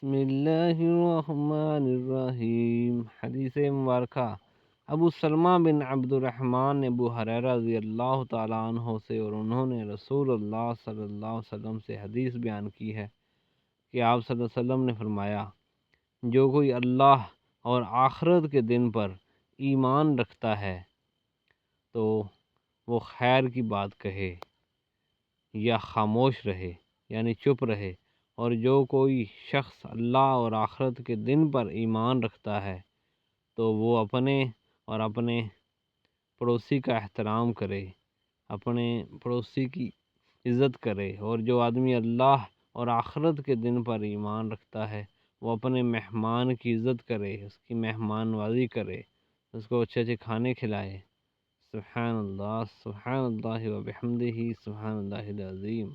بسم اللہ الرحمن الرحیم۔ حدیث مبارکہ ابو سلمہ بن عبد الرحمن نے ابو ہریرہ رضی اللہ تعالیٰ عنہ سے اور انہوں نے رسول اللہ صلی اللہ علیہ وسلم سے حدیث بیان کی ہے کہ آپ صلی اللہ علیہ وسلم نے فرمایا، جو کوئی اللہ اور آخرت کے دن پر ایمان رکھتا ہے تو وہ خیر کی بات کہے یا خاموش رہے، یعنی چپ رہے، اور جو کوئی شخص اللہ اور آخرت کے دن پر ایمان رکھتا ہے تو وہ اپنے اور اپنے پڑوسی کا احترام کرے، اپنے پڑوسی کی عزت کرے، اور جو آدمی اللہ اور آخرت کے دن پر ایمان رکھتا ہے وہ اپنے مہمان کی عزت کرے، اس کی مہمان نوازی کرے، اس کو اچھے اچھے کھانے کھلائے۔ سبحان اللہ و بحمدہ، سبحان اللہ العظیم۔